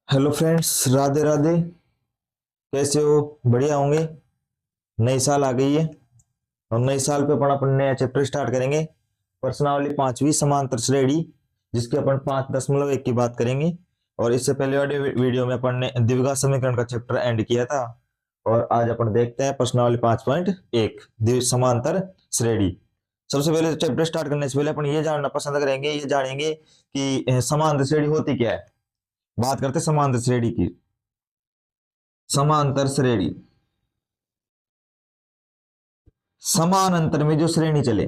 Hello friends, Radhe Radhe. कैसे हो? बढ़िया होंगे। नई साल आ गई है और नए साल पे अपन नया चैप्टर स्टार्ट करेंगे। प्रश्नावली पांचवी, समांतर श्रेणी, जिसके अपन 5.1 की बात करेंगे। और इससे पहले वाले वीडियो में अपन ने द्विघात समीकरण का चैप्टर एंड किया था। और आज अपन देखते हैं प्रश्नावली 5.1, समांतर श्रेणी। सबसे पहले चैप्टर स्टार्ट करने से पहले अपन ये जानना पसंद करेंगे, ये जानेंगे कि समांतर श्रेणी होती क्या है। बात करते हैं समांतर श्रेणी की। समांतर श्रेणी, समान अंतर में जो श्रेणी चले,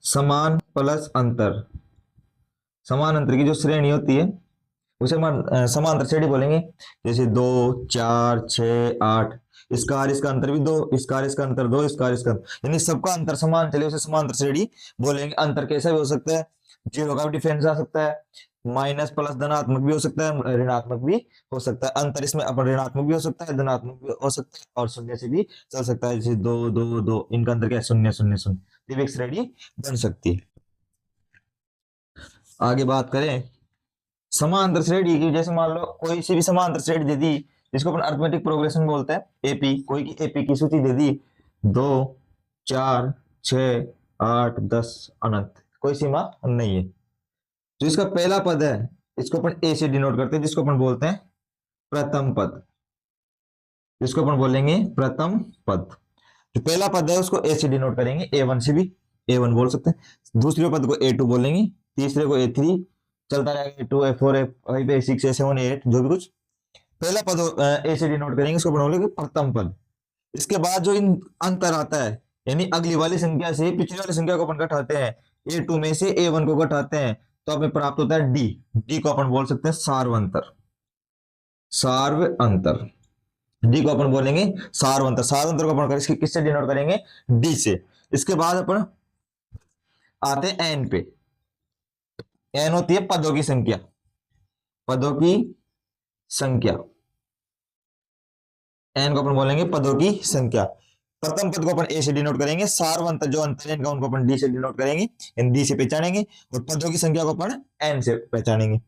समान प्लस अंतर, समान अंतर की जो श्रेणी होती है उसे हम समांतर श्रेणी बोलेंगे। जैसे 2, 4, 6, 8, इसका और इसका अंतर भी 2, इसका और इसका अंतर 2, इसका और इसका यानी सबका अंतर समान चले, उसे समांतर श्रेणी बोलेंगे। अंतर कैसा भी हो सकता है, जीरो का भी डिफरेंस आ सकता है, माइनस प्लस धनात्मक भी हो सकता है, ऋणात्मक भी हो सकता है। अंतर इसमें अपन ऋणात्मक भी हो सकता है, धनात्मक भी हो सकता है और शून्य से भी चल सकता है। जैसे 2, 2, 2, इनका अंतर क्या है? 0, 0, 0। तो ये एक श्रेणी बन सकती है। आगे बात करें समांतर श्रेणी की। जैसे मान लो कोई सी भी समांतर श्रेणी दे दी, जिसको अपन अरिथमेटिक प्रोग्रेशन बोलते हैं, एपी, कोई की एपी की सूची दे दी, 2, 4, 6, 8, 10 अनंत, कोई सीमा नहीं है। जो इसका पहला पद है इसको अपन ए से डिनोट करते हैं, जिसको अपन बोलते हैं प्रथम पद, जिसको अपन बोलेंगे प्रथम पद। जो पहला पद है उसको ए से डिनोट करेंगे, ए1 से भी ए1 बोल सकते हैं। दूसरे पद को ए2 बोलेंगे, तीसरे को ए3, चलता रहेगा ए2, ए4, ए5, ए6, ए7, ए8, जो भी कुछ पहला पद ए से डिनोट करेंगे, इसको अपन बोलेंगे प्रथम पद। इसके बाद जो इन अंतर आता है, यानी अगली वाली संख्या से पिछली वाली संख्या को अपन घटाते हैं, ए2 में से ए1 को घटाते हैं, तो हमें प्राप्त होता है डी। डी को अपन बोल सकते हैं सार्व अंतर, सार्व अंतर। डी को अपन बोलेंगे सार्व अंतर। सार्व अंतर को अपन किससे डिनोट करेंगे? डी से। इसके बाद अपन आते हैं एन पे। एन होती है पदों की संख्या, पदों की संख्या। एन को अपन बोलेंगे पदों की संख्या। प्रथम पद को अपन ए से डिनोट करेंगे, सार्व अंतर जो अंतर इनका उनको अपन डी से डिनोट करेंगे, इन डी से पहचानेंगे, और पदों की संख्या को अपन एन से पहचानेंगे।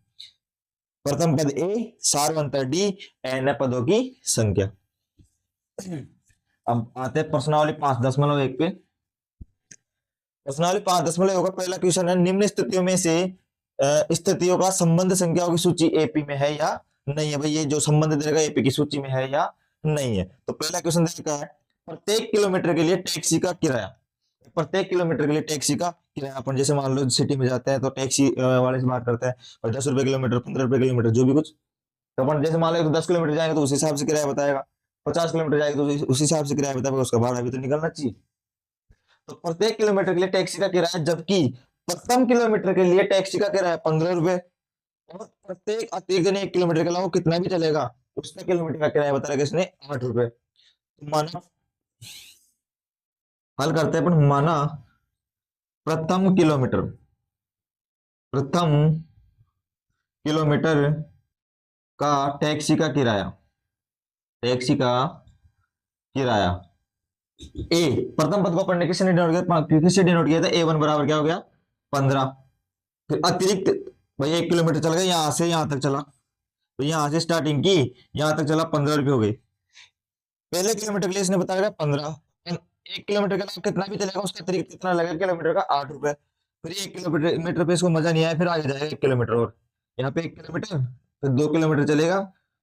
प्रथम पद ए, सार्व अंतर डी, एन है पदों की संख्या। अब आते हैं प्रश्नावली 5.1 पे। प्रश्नावली 5.1 का पहला क्वेश्चन है, निम्न स्थितियों में से स्थितियों का संबंध संख्याओं की सूची एपी में है या नहीं है। भाई ये जो संबंध देगा एपी की सूची में है या नहीं है। तो पहला क्वेश्चन देखा है, प्रत्येक किलोमीटर के लिए टैक्सी का किराया। प्रत्येक किलोमीटर के लिए टैक्सी का किराया, अपन जैसे मान लो सिटी में जाते हैं तो टैक्सी वाले से बात करते हैं, और 10 रुपए किलोमीटर, 15 रुपए किलोमीटर, जो भी कुछ। तो अपन जैसे मान लो तो 10 किलोमीटर जाएंगे तो उस हिसाब से किराया बताएगा, 50 किलोमीटर जाएंगे तो उस हिसाब से किराया बताएगा, उसका भाड़ा भी तो निकलना चाहिए। तो प्रत्येक किलोमीटर के लिए टैक्सी का किराया, जबकि प्रथम किलोमीटर के लिए टैक्सी का किराया 15 रुपए, और प्रत्येक अतिरिक्त 1 किलोमीटर के अलावा कितना भी चलेगा उसका किलोमीटर का किराया बताया इसने 8 रुपए। तो माना, हल करते हैं अपन, माना प्रथम किलोमीटर, प्रथम किलोमीटर का टैक्सी का किराया, टैक्सी का किराया ए, प्रथम पद को पढ़ने किसने डिनोट किया? किससे डिनोट किया था? ए1 बराबर क्या हो गया? 15। फिर अतिरिक्त, भाई 1 किलोमीटर चल गया, यहां से यहां तक चला, तो यहां से स्टार्टिंग की यहां तक चला, 15 रुपए हो गई। पहले किलोमीटर के लिए इसने बताया 15, 1 किलोमीटर के अलावा कितना भी चलेगा उसका अतिरिक्त कितना लगेगा किलोमीटर का? 8 रुपए। फिर 1 किलोमीटर पे इसको मजा नहीं आया, फिर आगे जाएगा 1 किलोमीटर और, यहाँ पे 1 किलोमीटर, फिर 2 किलोमीटर चलेगा,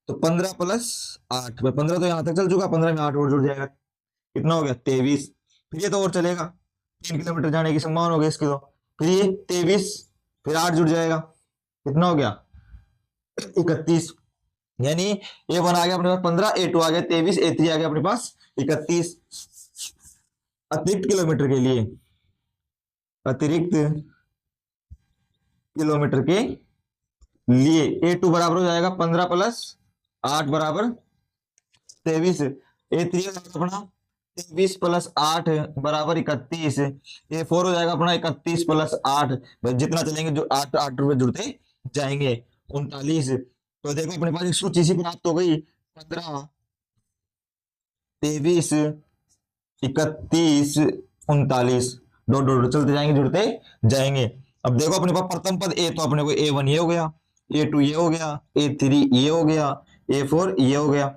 तो 15 प्लस 8, 15 तो यहाँ तक चल चुका, 15 में 8 और जुड़ जाएगा, कितना हो गया? 23। फिर ये तो और चलेगा, 3 किलोमीटर जाने की संभावना हो गई इसकी, तो फिर ये 23, फिर 8 जुड़ जाएगा, कितना हो गया? 31। यानी ए1 आ गया अपने पास 15, ए2 आ गया 23, ए3 आ गया अपने पास 31। अतिरिक्त किलोमीटर के लिए, अतिरिक्त किलोमीटर के लिए ए2 बराबर हो जाएगा 15 प्लस 8 बराबर 23, ए3 अपना 23 प्लस 8 बराबर 31, ए4 हो जाएगा अपना 31 प्लस 8, जितना चलेंगे जो 8 8 रुपए जुड़ते जाएंगे, 39। तो देखो अपने पास एक सूची सी प्राप्त हो गई, 15, 23, 31, 39, डॉट डॉट चलते जाएंगे, जुड़ते जाएंगे। अब देखो अपने पास प्रथम पद ए, तो अपने को ए1 ये हो गया, A2 ये हो गया, A3 ये हो गया, A4 ये हो गया।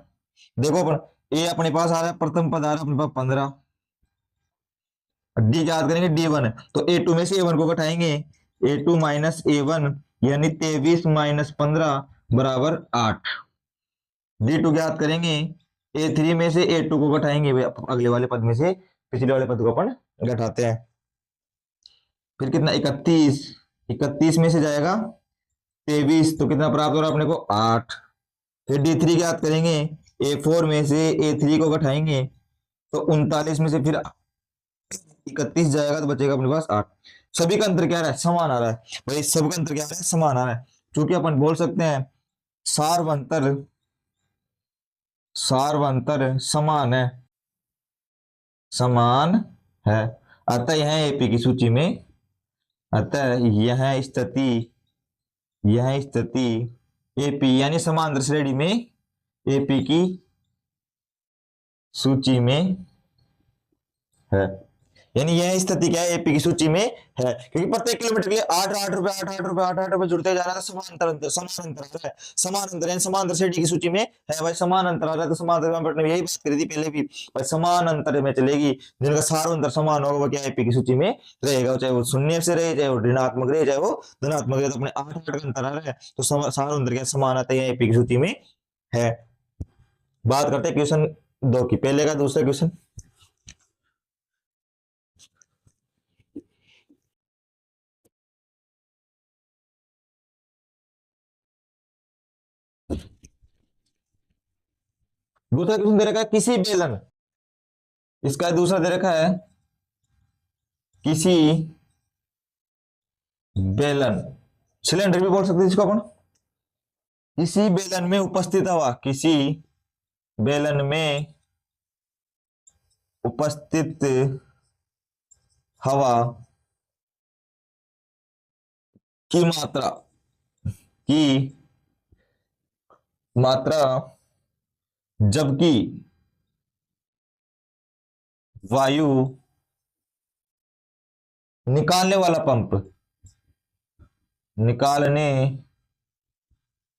देखो अपन ए अपने पास आ रहा है, प्रथम पद आ रहा है अपने पास 15, डी याद करेंगे D1 है, तो A2 में से A1 को घटाएंगे, A2 माइनस A1 यानी 23 माइनस 15 बराबर 8। D2 याद करेंगे, A3 में से A2 को घटाएंगे, अगले वाले पद में से पिछले वाले पद को अपन घटाते हैं। फिर कितना 31, 31 में से जाएगा 23, तो कितना प्राप्त हो रहा है अपने को 8। फिर D3 याद करेंगे, A4 में से A3 को घटाएंगे, तो 39 में से फिर 31 जाएगा, तो बचेगा अपने पास 8। सभी का अंतर क्या आ रहा है, समान आ रहा है भाई, सबका अंतर क्या आ रहा है, समान आ रहा है। क्योंकि अपन बोल सकते हैं सार्वंतर, सार्वंतर समान है, समान है। अतः यह एपी की सूची में, अतः यह स्थिति एपी यानी समांतर श्रेणी में एपी की सूची में है। यानी यह स्थिति क्या है, एपी की सूची में है, क्योंकि प्रत्येक किलोमीटर के लिए 8 रुपए 8 रुपए जुड़ते जा रहा है, समांतर समान अंतर आ रहा है, समान अंतर यानी समांतर श्रेणी की सूची में है भाई, समान अंतर आ रहा है। तो समांतर में यही बात करी थी पहले भी भाई, समान अंतर में चलेगी, जिनका सारो अंतर समान होगा वो क्या एपी की सूची में रहेगा, चाहे वो शून्य से रहे, चाहे वो ऋणात्मक रहे, चाहे वो धनात्मक रहे। तो अपने 8 का अंतर आ रहा है, तो सारो अंतर क्या समान आता है, एपी की सूची में है। बात करते हैं क्वेश्चन 2 की, पहले का दूसरा क्वेश्चन। दूसरा क्वेश्चन दे रखा है किसी बेलन, इसका दूसरा दे रखा है किसी बेलन, सिलेंडर भी बोल सकते हैं इसको अपन। किसी बेलन में उपस्थित हवा, किसी बेलन में उपस्थित हवा की मात्रा, की मात्रा जबकि वायु निकालने वाला पंप, निकालने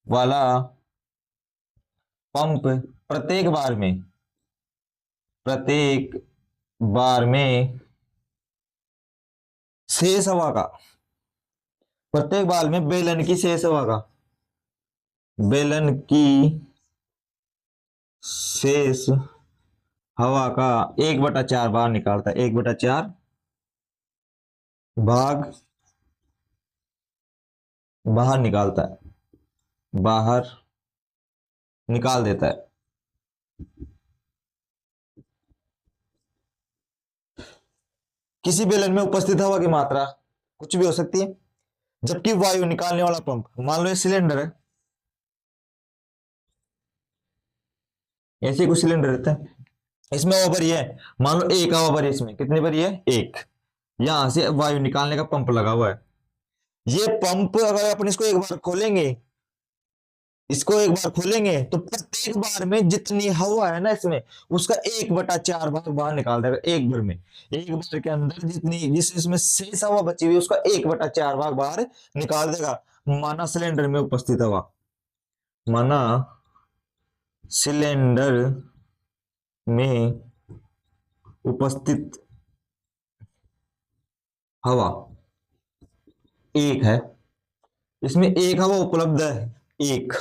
वाला पंप प्रत्येक बार में शेष हवा का, प्रत्येक बार में बेलन की शेष हवा का, बेलन की शेष हवा का 1/4 बाहर निकालता है, 1/4 भाग बाहर निकालता है, बाहर निकाल देता है। किसी बेलन में उपस्थित हवा की मात्रा कुछ भी हो सकती है, जबकि वायु निकालने वाला पंप, मान लो ये सिलेंडर है, ऐसे कुछ सिलेंडर रहता है, इसमें हवा भरी है, मान लो 1 हवा भरी है, इसमें कितनी भरी है 1, यहां से वायु निकालने का पंप लगा हुआ है। ये पंप अगर अपन इसको एक बार खोलेंगे, इसको एक बार खोलेंगे तो प्रत्येक बार में जितनी हवा है ना इसमें, उसका 1/4 भाग बाहर निकाल देगा, एक बार में, एक बार के अंदर जितनी जिस इसमें शेष हवा बची हुई उसका 1/4 भाग बाहर निकाल देगा। माना सिलेंडर में उपस्थित हवा, माना सिलेंडर में उपस्थित हवा 1 है, इसमें 1 हवा उपलब्ध है, 1,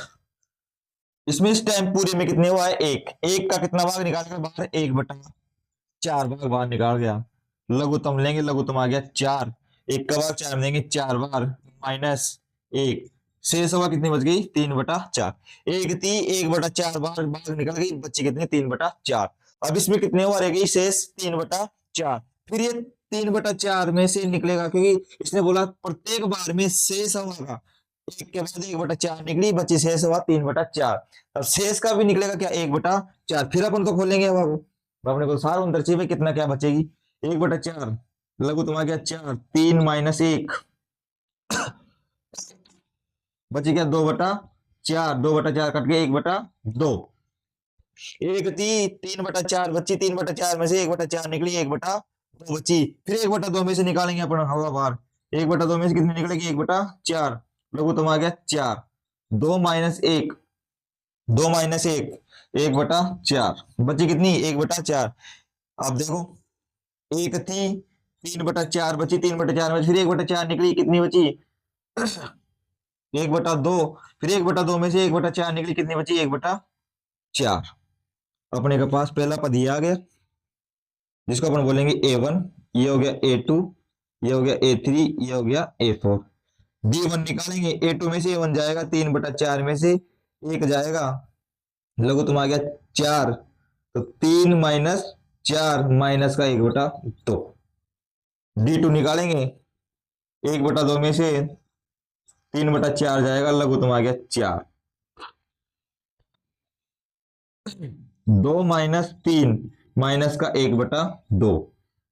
इसमें इस टाइम पूरे में कितने हुआ है 1, 1 का कितना भाग निकाल कर बाहर, 1/4 भाग बाहर निकाल गया। लघुत्तम लेंगे, लघुत्तम आ गया 4, 1 का भाग 4 में देंगे 4 बार, माइनस 1, शेष हवा कितनी बच गई 3/4, 1/4 बार भाग निकल गई, बच्चे कितने 3/4। अब इसमें कितने हुआ रह गई शेष 3/4, फिर ये 3/4 में से निकलेगा, क्योंकि इसने बोला प्रत्येक बार में शेष हवा का 1 के बाद 1/4 निकली, बची शेष हवा 3/4। अब शेष का भी निकलेगा क्या 1/4, फिर अपन तो खोलेंगे हवा को, अपने को सारा अंतर चाहिए कितना क्या बचेगी 1/4, लघुत्तम आ गया 4, 3 माइनस 1 बची क्या 2/4, 2/4 कट गया 1/2, 3/4 बची, 3/4 में से 1/4 निकली, 1/2 बची, फिर 1/2 में से निकालेंगे अपन हवा बाहर, 1/2 में से कितनी निकलेगी 1/4, लघुत्तम आ गया 4, 2 - 1, 2 - 1, 1/4 बची कितनी, 1/4। अब देखो, एक थी, 3/4 बची, 3/4 में फिर 1/4 निकली, कितनी बची 1/2, फिर 1/2 में से 1/4 निकली, कितनी बची 1/4। अपने के पास पहला पद ये आ गया, जिसको अपन बोलेंगे A1, ये हो गया A2, ये हो गया A3, ये हो गया A4। B1 निकालेंगे, A2 में से A1 जाएगा, 3/4 में से 1 जाएगा, लघुत्तम आ गया 4, तो 3 - 4 माइनस का 1/2। D2 निकालेंगे, 1/2 में से 3/4 जाएगा, लघुत्तम आ गया 4। 2 - 3 माइनस का 1/2।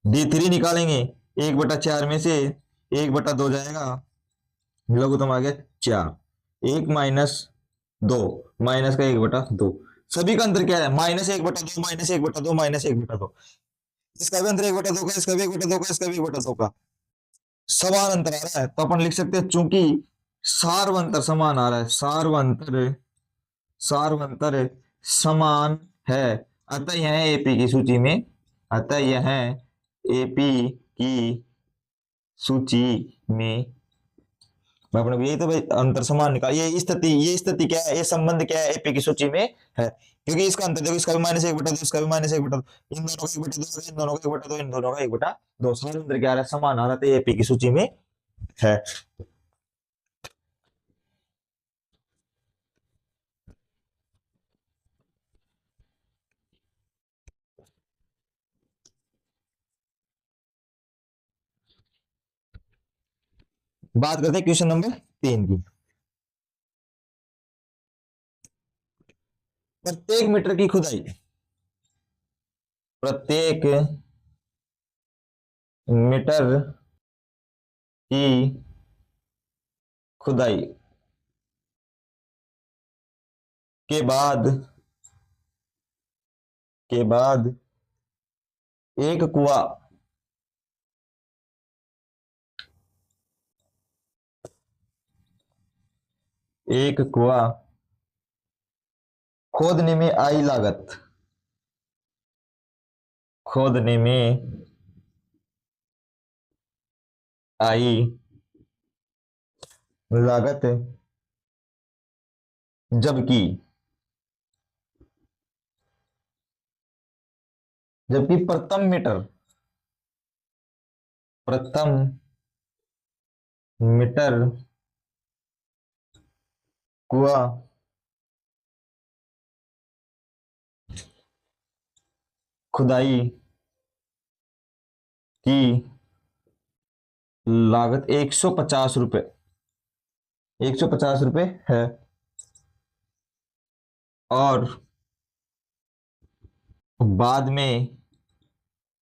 D3 निकालेंगे, 1/4 में से 1/2 जाएगा, लघुत्तम आ गया 4। 1 - 2 माइनस का 1/2। सभी का अंतर क्या है, -1/2, -1/2, -1/2। इसका भी अंतर 1/2 का, इसका भी 1/2 का, इसका भी 1/2 का, समान अंतर आ रहा है, तो अपन लिख सकते हैं चूंकि सार्वंतर समान आ रहा है, सार्वंतर, सार्वंतर समान है, अतः यह एपी की सूची में, अतः यह एपी की सूची में, अपने यही तो भाई अंतर समान निकाल, ये स्थिति क्या है, ये संबंध क्या है, एपी की सूची में है, क्योंकि इसका अंतर देखो, इसका भी -1/2, इसका भी -1/2, इन दोनों का 1/2, इन दोनों का 1/2, इन दोनों का 1/2, सारे अंतर क्या आ रहा है, समान आ रहा है, तो एपी की सूची में है। बात करते हैं क्वेश्चन नंबर 3 की। प्रत्येक मीटर की खुदाई, प्रत्येक मीटर की खुदाई के बाद एक कुआं, एक कुआं खोदने में आई लागत, खोदने में आई लागत, जबकि जबकि प्रथम मीटर कुआं खुदाई की लागत 150 रुपये, 150 रुपये है, और बाद में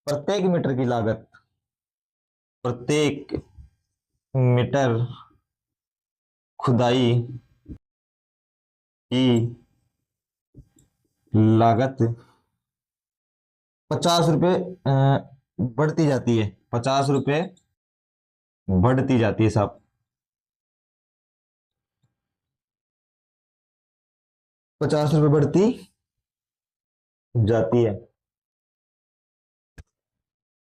प्रत्येक मीटर की लागत, प्रत्येक मीटर खुदाई की लागत 50 रुपये बढ़ती जाती है, 50 रुपये बढ़ती जाती है साहब, 50 रुपये बढ़ती जाती है।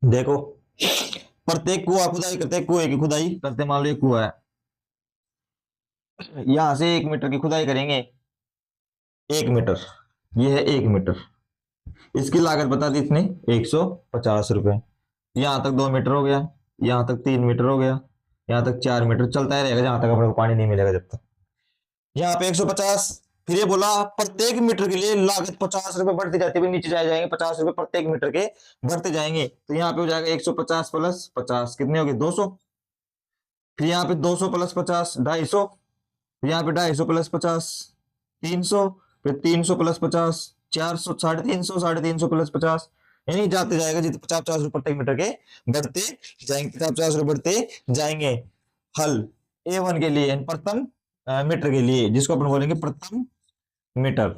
देखो, प्रत्येक कुआं खुदाई करते, कुएं की खुदाई करते, मान लो ये कुआं है, यहां से 1 मीटर की खुदाई करेंगे, 1 मीटर, ये है 1 मीटर, इसकी लागत बता दी इसने 150 रुपये। यहां तक 2 मीटर हो गया, यहां तक 3 मीटर हो गया, यहां तक 4 मीटर, चलता ही रहेगा जहां तक अपने को पानी नहीं मिलेगा जब तक। यहाँ पे 150, फिर ये बोला प्रत्येक मीटर के लिए लागत 50 रुपये बढ़ती जाती है, नीचे जाएंगे 50 रुपये प्रत्येक मीटर के बढ़ते जाएंगे, तो यहाँ पे हो जाएगा 150 प्लस 50, कितने हो गए 200, फिर यहाँ पे 200 प्लस 50 250, फिर यहाँ पे 250 प्लस 50 300, फिर 300 प्लस 50 400, 350, 350 प्लस 50, यानी जाते जाएगा जितने 50-50 रुपये प्रत्येक मीटर के बढ़ते जाएंगे, 50-50 रुपये बढ़ते जाएंगे। हल A1 के लिए, प्रथम मीटर के लिए, जिसको अपन बोलेंगे प्रथम मीटर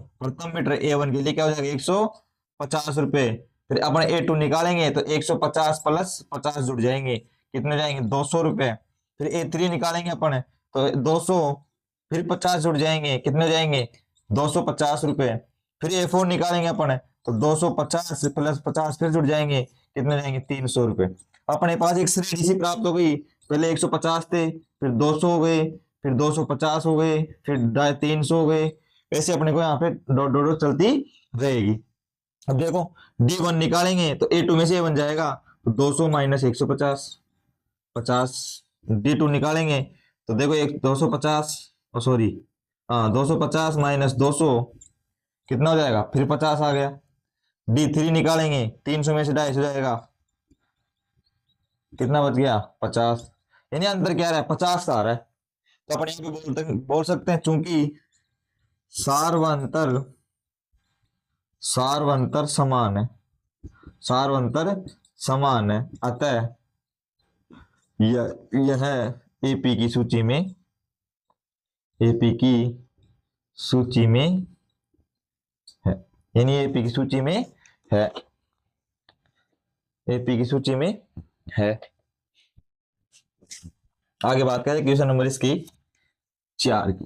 A1 के लिए क्या हो जाएगा 150 रुपये। फिर अपन A2 निकालेंगे तो 150 प्लस 50 जुड़ जाएंगे, कितने जाएंगे 200 रुपये। फिर A3 निकालेंगे अपन तो 200 फिर 50 जुड़ जाएंगे, कितने हो जाएंगे 250 रुपए। फिर A4 निकालेंगे अपन, तो 250 प्लस 50 फिर जुड़ जाएंगे, कितने हो जाएंगे 300 रुपए। अपने पास एक श्रेणी सी प्राप्त हो गई, पहले 150 थे, फिर 200 हो गए, फिर 250 हो गए, फिर 300 हो गए। ऐसे अपने को यहाँ पे डॉट डॉट डॉट चलती रहेगी। अब देखो D1 निकालेंगे तो A2 में से A बन जाएगा, तो 200 माइनस 150, 50। D2 निकालेंगे तो देखो एक 250, सॉरी, हाँ 250 माइनस 200 कितना हो जाएगा, फिर 50 आ गया। D3 निकालेंगे, 300 में से 250 हो जाएगा, कितना बच गया 50। यानी अंतर क्या रहा है, 50 का आ रहा है। तो अपन यहाँ पे बोल सकते हैं चूंकि सार्वंतर सार्वंतर समान है, सार्वंतर समान है, अतः यह एपी की सूची में, एपी की सूची में है, यानी एपी की सूची में है, एपी की सूची में है। आगे बात करें क्वेश्चन नंबर इसकी 4 की।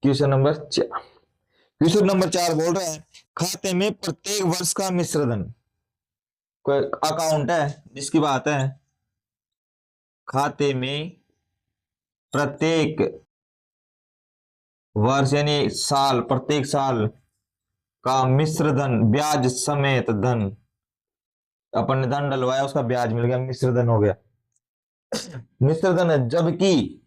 क्वेश्चन नंबर 4, क्वेश्चन नंबर 4 बोल रहा है खाते में प्रत्येक वर्ष का मिश्रधन, कोई अकाउंट है जिसकी बात है, खाते में प्रत्येक वर्ष यानी साल, प्रत्येक साल का मिश्रधन, ब्याज समेत धन, अपन ने धन डलवाया उसका ब्याज मिल गया, मिश्रधन हो गया। मिश्रधन है जबकि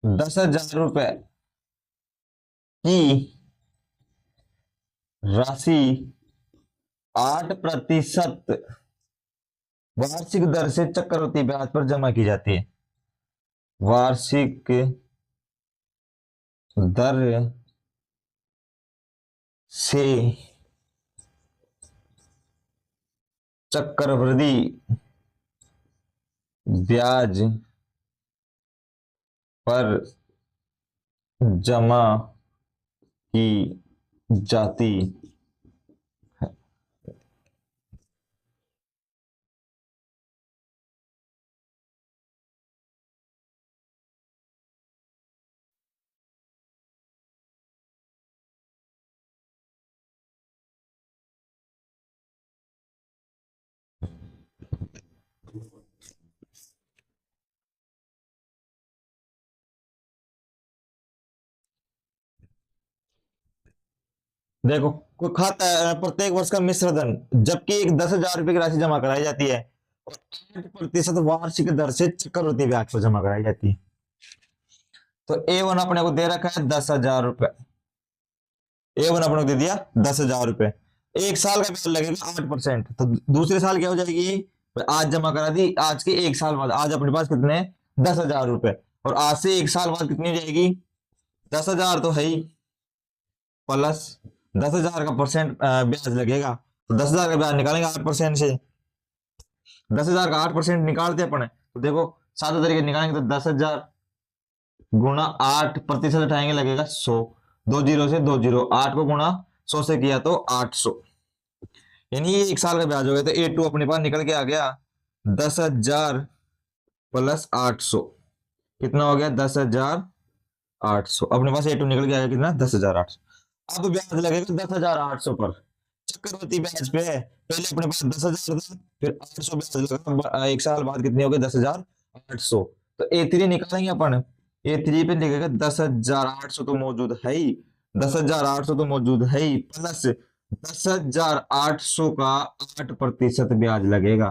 10,000 रुपए की राशि 8% वार्षिक दर से चक्रवृद्धि ब्याज पर जमा की जाती है। वार्षिक दर से चक्रवृद्धि ब्याज पर जमा की जाती है। देखो कोई खाता है प्रत्येक वर्ष का मिश्रधन, जबकि एक 10,000 रुपए की राशि जमा कराई जाती है और 8% वार्षिक दर से चक्रवृद्धि ब्याज पर जमा कराई जाती है। तो A1 अपने को दे रखा है 10,000 रुपए, A1 अपने को दे दिया 10,000 रुपए, एक साल का ब्याज लगेगा 8%। तो दूसरे साल क्या हो जाएगी, आज जमा करा दी, आज के एक साल बाद, आज अपने पास कितने 10,000 रुपए, और आज से एक साल बाद कितनी हो जाएगी 10,000 तो है ही, प्लस 10,000 का परसेंट ब्याज लगेगा, तो 10,000 का ब्याज निकालेंगे 8% से, 10,000 का 8% निकालते अपन, तो देखो सादे तरीके निकालेंगे तो 10,000 गुणा 8% उठाएंगे लगेगा 100, 2 जीरो से 2 जीरो, 8 को गुणा 100 से किया तो 800, यानी ये एक साल का ब्याज हो गया। तो A2 अपने पास निकल के आ गया 10,000 प्लस 800, कितना हो गया 10,800। अपने पास A2 निकल के आ गया कितना 10,800। अब ब्याज लगेगा 10,800 पर, चक्रवृद्धि ब्याज पे है, पहले अपने पास 10,000 था, फिर 800 ब्याज लगा, एक साल बाद कितनी हो गई 10,800। तो A3 निकालेंगे अपन, A3 पे लिखेगा 10,800 तो मौजूद है ही, 10,800 तो मौजूद है ही, प्लस 10,800 का 8% ब्याज लगेगा।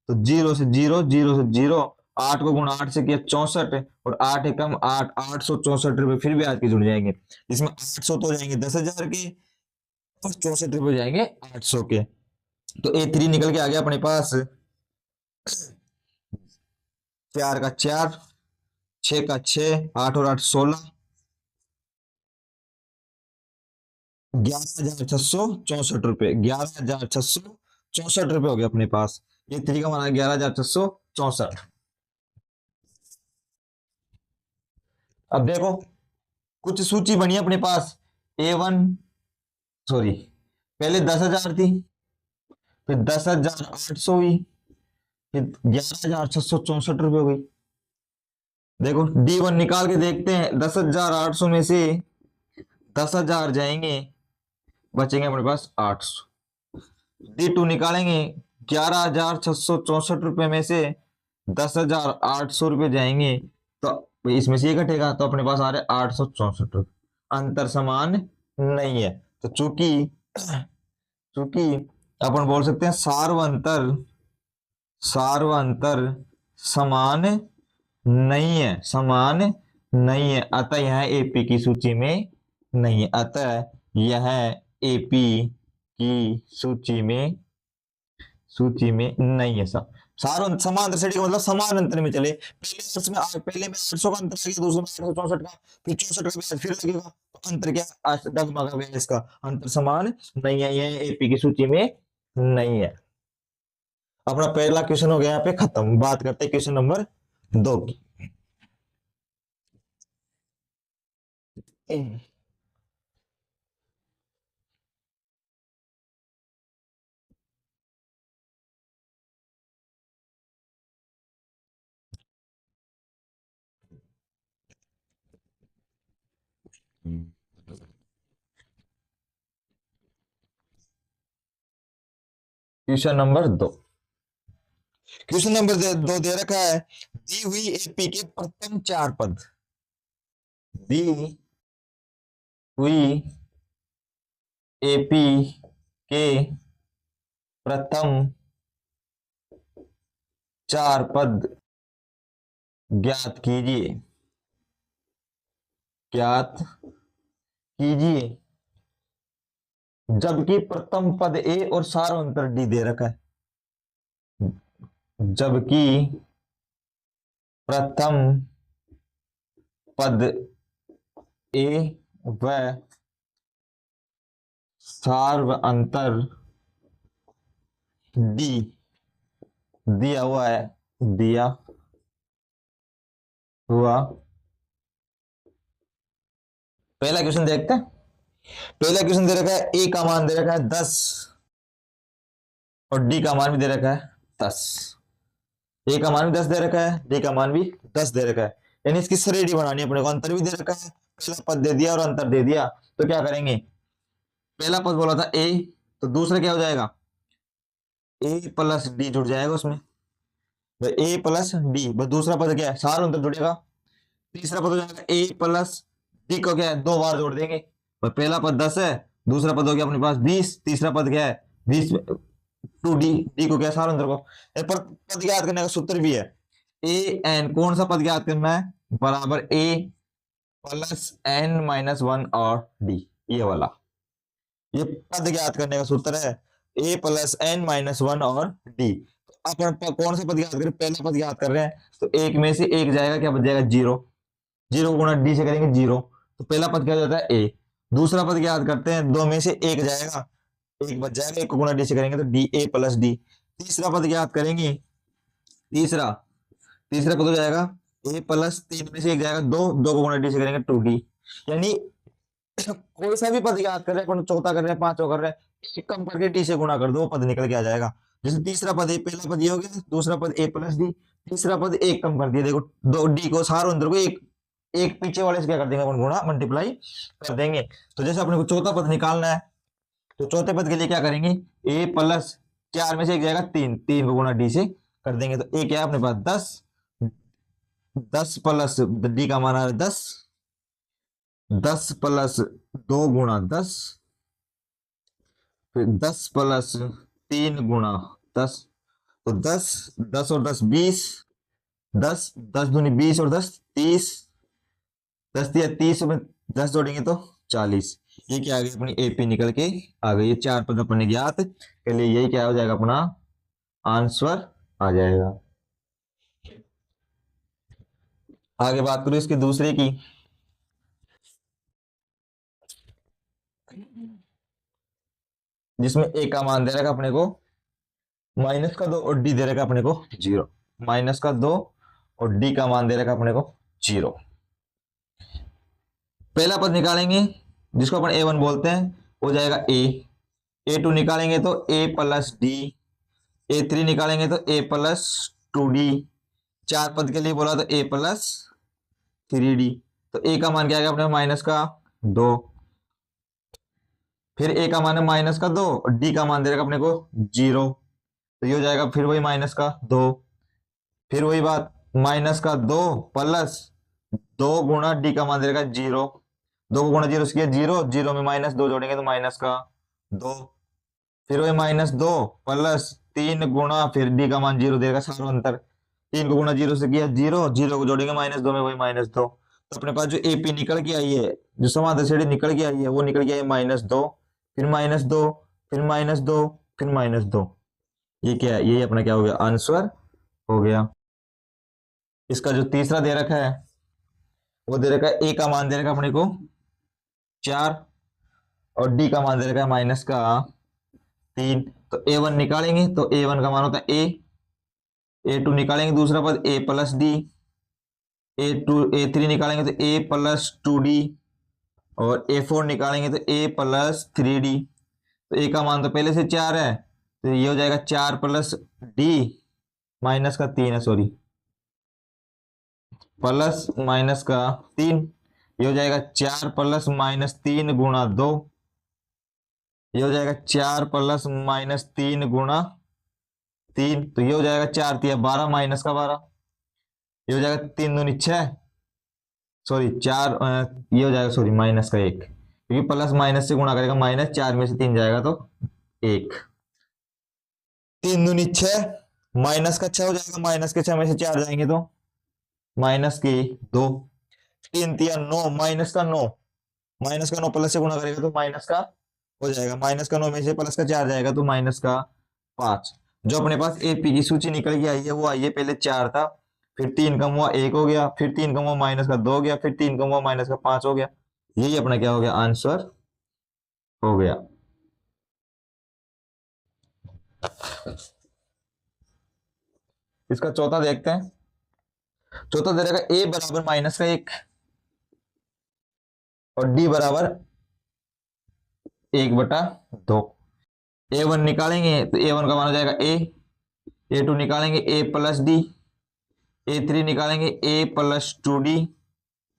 तो जीरो से जीरो, जीरो से जीरो, 8 को गुणा 8 से किया 64, और 8 एकम 8, 864 रुपए फिर ब्याज के जुड़ जाएंगे, इसमें 800 तो हो जाएंगे 10,000 के, और 64 रुपए जाएंगे 800 के। तो A3 निकल के आ गया अपने पास 4 का 4, 6 का 6, 8 और 8 16, 11,664 रुपए, 11,664 रुपए हो गया अपने पास। A3 का हमारा 11,664। अब देखो कुछ सूची बनी अपने पास, A1, सॉरी, पहले 10,000 थी, फिर 10,800 हुई, फिर 11,664 रुपये हो गई। देखो D1 निकाल के देखते हैं, 10,800 में से 10,000 जाएंगे, बचेंगे अपने पास 800। D2 निकालेंगे, 11,664 रुपये में से 10,800 रुपये जाएंगे, तो इसमें से ये घटेगा, तो अपने पास आ रहे 864 रुपये। अंतर समान नहीं है। तो चूंकि चूंकि अपन बोल सकते हैं सार्वंतर समान नहीं है, समान नहीं है, अतः यह एपी की सूची में नहीं है, अतः यह एपी की सूची में नहीं है। सब सारो समांतर श्रेणी का मतलब समान अंतर में चले, पहले में 800 का अंतर लगेगा, दूसरे में 864 का, फिर 64 का फिर लगेगा, तो अंतर क्या डगमगा गया, इसका अंतर समान नहीं है, यह एपी की सूची में नहीं है। अपना पहला क्वेश्चन हो गया यहाँ पे खत्म। बात करते हैं क्वेश्चन नंबर 2 की। क्वेश्चन नंबर 2, क्वेश्चन नंबर 2 दे रखा है, दी हुई एपी के प्रथम 4 पद, दी हुई एपी के प्रथम 4 पद ज्ञात कीजिए, ज्ञात कीजिए, जबकि प्रथम पद ए और सार्वंतर डी दे रखा है, जबकि प्रथम पद ए व सार्वंतर डी दिया हुआ है, दिया हुआ। पहला क्वेश्चन देखते हैं। पहला क्वेश्चन दे रखा है, ए का मान दे रखा है 10 और डी का मान भी दे रखा है 10। ए का मान भी 10 दे रखा है, डी का मान भी 10 दे रखा है, यानी इसकी श्रेणी बनानी है अपने को। अंतर भी दे रखा है, पहला पद दे दिया और अंतर दे दिया, तो क्या करेंगे, पहला पद बोला था ए, तो दूसरा क्या हो जाएगा, ए प्लस डी जुड़ जाएगा उसमें, ए प्लस डी, बस दूसरा पद क्या है, सार्वंतर जुड़ेगा। तीसरा पद हो जाएगा ए प्लस डी को क्या है 2 बार जोड़ देंगे, और पहला पद 10 है, दूसरा पद हो गया अपने पास 20, तीसरा पद क्या है 20, टू डी, डी को क्या सार्वंतर को। पर पद याद करने का सूत्र भी है, ए एन, कौन सा पद याद करना है, बराबर ए प्लस एन माइनस 1 और डी, ये वाला, ये पद याद करने का सूत्र है, ए प्लस एन माइनस 1 और डी। अपन कौन सा पद याद करें, पहला पद याद कर रहे हैं, तो एक में से एक जाएगा, क्या बच जाएगा 0, 0 गुणा डी से करेंगे 0, तो पहला पद क्या हो जाता है ए। दूसरा पद याद करते हैं, 2 में से एक जाएगा, एक बच जाएगा, एक को गुणा डी से करेंगे तो डी ए प्लस डी। तीसरा पद याद करेंगे, तीसरा तीसरा पद हो जाएगा ए प्लस 3 में से एक जाएगा 2, 2 को गुणा डी से करेंगे 2d। यानी कोई सा भी पद याद कर रहे हैं, चौथा कर रहे हैं, पांचवा कर रहे हैं, एक कम करके टी से गुणा कर दो, पद निकल के आ जाएगा। जैसे तीसरा पद ए, पहला पद ये हो गया, दूसरा पद ए प्लस डी, तीसरा पद एक कम कर दिया, देखो 2d को सार्वंतर को एक एक पीछे वाले से क्या कर देंगे अपन, गुणा मल्टीप्लाई कर देंगे। तो जैसे अपने को चौथा पद निकालना है, तो चौथे पद के लिए क्या करेंगे, ए प्लस 4 में से एक जाएगा 3, 3 को गुणा डी से कर देंगे, तो ए क्या है अपने पास 10, 10 प्लस डी का मान आ रहा है 10, 10 प्लस 2 गुणा 10, फिर 10 प्लस 3 गुणा 10, तो 10, 10 और 10 20, 10, 10 दूनी 20 और 10 30, 10 दिया 30 में 10 जोड़ेंगे तो 40। ये क्या आ गई अपनी एपी निकल के आ गई, ये 4 पद अपने ज्ञात के लिए, यही क्या हो जाएगा अपना आंसर आ जाएगा। आगे बात करूं इसके दूसरे की, जिसमें ए का मान दे रखा अपने को -2 और डी दे रखा अपने को 0, -2 और डी का मान दे रखा अपने को 0। पहला पद निकालेंगे जिसको अपन ए वन बोलते हैं, हो जाएगा ए टू निकालेंगे तो ए प्लस डी, ए थ्री निकालेंगे तो ए प्लस टू डी, चार पद के लिए बोला तो ए प्लस थ्री डी। तो ए का मान क्या आएगा अपने माइनस का 2, फिर ए का मान है माइनस का 2 और डी का मान दे रखा अपने को 0, तो ये हो जाएगा फिर वही माइनस का 2, फिर वही बात माइनस का 2 प्लस 2 गुणा डी का मान दे रखा 0, 2 को गुणा 0 से किया 0, 0 में माइनस 2 जोड़ेंगे तो माइनस का 2, फिर वही माइनस 2 प्लस 3 गुणा फिर डी का मान 0 देगा सारा अंतर, 3 को गुणा 0 से किया 0, 0 को जोड़ेंगे माइनस 2 में वही माइनस 2। तो अपने पास जो एपी निकल के आई है, जो समांतर श्रेणी निकल के आई है वो निकल के आई माइनस 2, फिर माइनस 2, फिर माइनस 2, फिर माइनस 2। ये क्या है, ये अपना क्या हो गया, आंसर हो गया। इसका जो तीसरा दे रखा है वो दे रखा है ए का मान दे रखा है अपने को 4 और डी का मान दे रखा है माइनस का 3। तो ए वन निकालेंगे तो ए वन का मान होता है ए टू निकालेंगे दूसरा पद ए प्लस डी, ए थ्री निकालेंगे तो ए प्लस टू डी और ए फोर निकालेंगे तो ए प्लस थ्री डी। तो ए का मान तो पहले से 4 है तो ये हो जाएगा 4 प्लस डी माइनस का 3 है, सॉरी प्लस माइनस का 3, ये हो जाएगा 4 प्लस माइनस 3 गुणा 2, ये हो जाएगा 4 प्लस माइनस 3 गुणा 3, तो ये हो जाएगा 4 तिया 12 माइनस का 12, ये हो जाएगा 3 दूनी 6, सॉरी 4, ये हो जाएगा सॉरी माइनस का 1, क्योंकि प्लस माइनस से गुणा करेगा माइनस, 4 में से 3 जाएगा तो 1, 3 दूनी 6 माइनस का 6 हो जाएगा, माइनस के 6 में से 4 जाएंगे तो माइनस के 2, 3 तिया 9 माइनस का 9, माइनस का 9 प्लस से गुणा करेगा तो माइनस का हो जाएगा, माइनस का 9 में से प्लस का 4 जाएगा तो माइनस का 5। जो अपने पास एपी की सूची निकल के आई है वो आई है, पहले 4 था, फिर 3 कम हुआ 1 हो गया, फिर 3 कम हुआ माइनस का 2 हो गया, फिर 3 कम हुआ माइनस का 5 हो गया। यही अपना क्या हो गया, आंसर हो गया। इसका चौथा देखते हैं। चौथा दे रहेगा ए बराबर माइनस का 1 और डी बराबर 1/2। ए वन निकालेंगे तो ए वन का मान हो जाएगा ए टू निकालेंगे ए प्लस डी, ए थ्री निकालेंगे ए प्लस टू डी,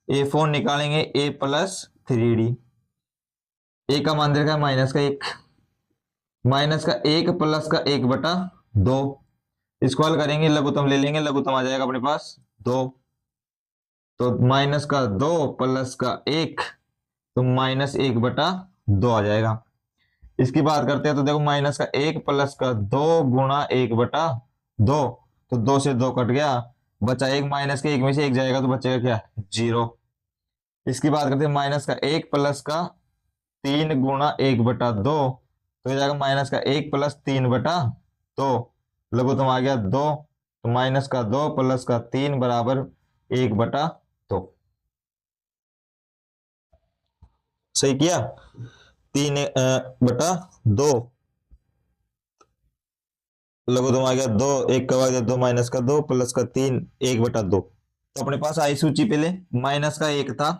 ए फोर निकालेंगे ए प्लस थ्री डी। ए का मान देखा है माइनस का 1, माइनस का 1 प्लस का 1/2, इसको हल करेंगे लघुत्तम ले लेंगे, लघुत्तम आ जाएगा अपने पास 2, तो माइनस का 2 प्लस का 1 तो माइनस 1/2 आ जाएगा। इसकी बात करते हैं तो देखो माइनस का 1 प्लस का 2 गुणा 1/2, तो 2 से 2 कट गया, बचा 1, माइनस के 1 में से 1 जाएगा तो बचेगा क्या 0। इसकी बात करते हैं माइनस का 1 प्लस का 3 गुणा 1/2, तो हो जाएगा माइनस का 1 प्लस 3/2, लघुत्तम आ गया 2, तो माइनस का 2 प्लस का 3 बराबर 1/2। सही किया, 3/2, लघुत्तम आ गया 2, 1 का आ गया 2 माइनस का 2 प्लस का 3 1/2। तो अपने पास आई सूची पहले माइनस का 1 था,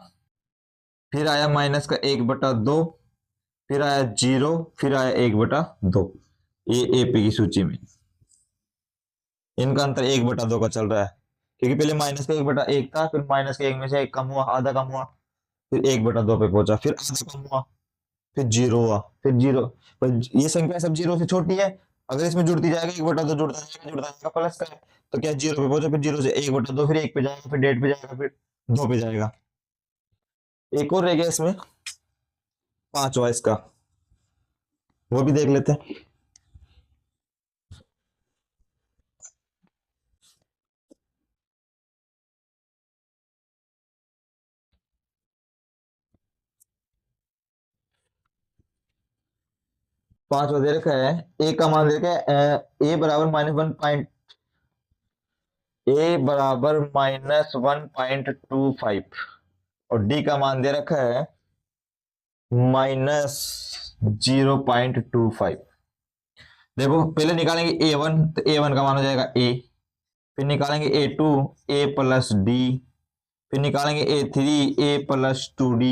फिर आया माइनस का 1/2, फिर आया 0, फिर आया 1/2। ये एपी की सूची में इनका अंतर 1/2 का चल रहा है, क्योंकि पहले माइनस का 1/1 था, फिर माइनस के 1 में से 1 कम हुआ, आधा कम हुआ, फिर 1/2 पे पहुंचा, फिर आधा कम हुआ, फिर 0 हुआ, फिर 0। पर ये संख्या सब 0 से छोटी है, अगर इसमें जुड़ती जाएगा 1/2 जुड़ता जाएगा प्लस का है, तो क्या 0 पे पहुंचा, फिर 0 से 1/2, फिर 1 पे जाएगा, फिर 1.5 पे जाएगा, फिर 2 पे जाएगा। एक और रह गया इसमें 5वां इसका, वो भी देख लेते हैं। पांचवा दे रखा है, ए का मान दे रखा है ए बराबर -1.25 और डी का मान दे रखा है -0.25। देखो पहले निकालेंगे a1, तो a1 का मान हो जाएगा a, फिर निकालेंगे a2 a प्लस डी, फिर निकालेंगे A3A+2D।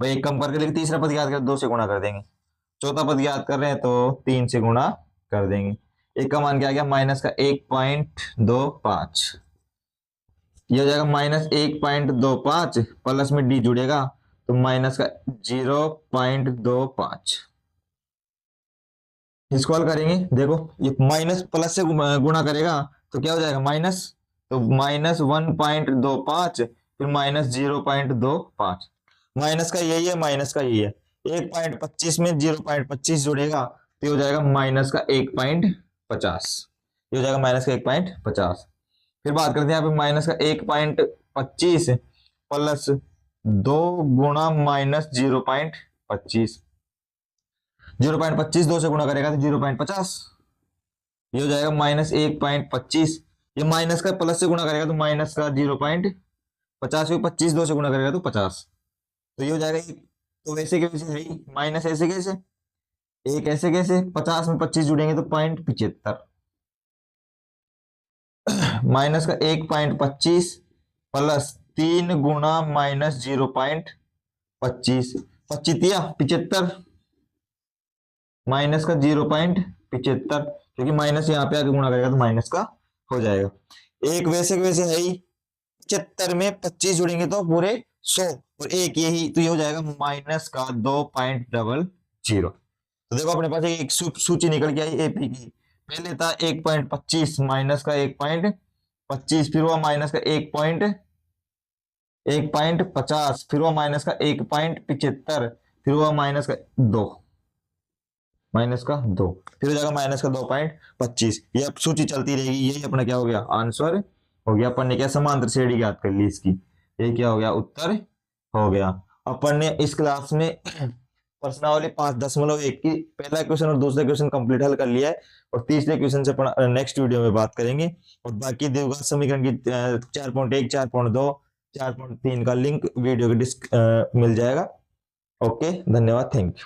भाई एक कम करके, लेकिन तीसरा पद याद कर 2 से गुणा कर देंगे। चौथा पद याद कर रहे हैं तो 3 से गुणा कर देंगे। एक का मान क्या आ गया, माइनस का 1.25। ये हो जाएगा -1.25, प्लस में डी जुड़ेगा तो माइनस का 0.25। इसको हल करेंगे, देखो ये माइनस प्लस से गुणा करेगा तो क्या हो जाएगा माइनस, तो -1.25 फिर -0.25। माइनस का यही है, माइनस का यही है। 1.25 में 0.25 जुड़ेगा तो हो जाएगा माइनस का 1.50। ये हो जाएगा माइनस का 1.50। फिर बात करते हैं यहाँ पे माइनस का 1.25 प्लस 2 गुणा -0.25। 0.25 2 से गुणा करेगा तो 0.50। ये हो जाएगा -1.25। ये माइनस का प्लस से गुणा करेगा तो माइनस का 0.50, 25 2 से गुणा करेगा तो 50। तो ये हो जाएगा तो वैसे के वैसे है माइनस, ऐसे कैसे, एक ऐसे कैसे, 50 में 25 जुड़ेंगे तो 0.75। माइनस का 1.25 प्लस 3 गुणा -0.25, 25 माइनस का 0.75, क्योंकि माइनस यहाँ पे आके गुणा करेगा तो माइनस का हो जाएगा। एक वैसे वैसे है ही, 75 में 25 जुड़ेंगे तो पूरे 100, और एक यही तो ये हो जाएगा माइनस का 2.00। तो देखो अपने पास एक सूची निकल के आई एपी की। पहले था 1.25 माइनस का 1.25, फिर हुआ माइनस का 1.50, फिर हुआ माइनस का 1.75, फिर हुआ माइनस का 2, फिर हो जाएगा माइनस का 2.25। ये अब सूची चलती रहेगी। यही अपना क्या हो गया, आंसर हो गया। अपन ने क्या समांतर श्रेणी याद कर ली इसकी, ये क्या हो गया, उत्तर हो गया। अपन ने इस क्लास में प्रश्नावली 5.1 की पहला क्वेश्चन और दूसरा क्वेश्चन कंप्लीट हल कर लिया है, और तीसरे क्वेश्चन से अपन नेक्स्ट वीडियो में बात करेंगे। और बाकी द्विघात समीकरण की 4.1, 4.2, 4.3 का लिंक वीडियो के मिल जाएगा। ओके, धन्यवाद, थैंक यू।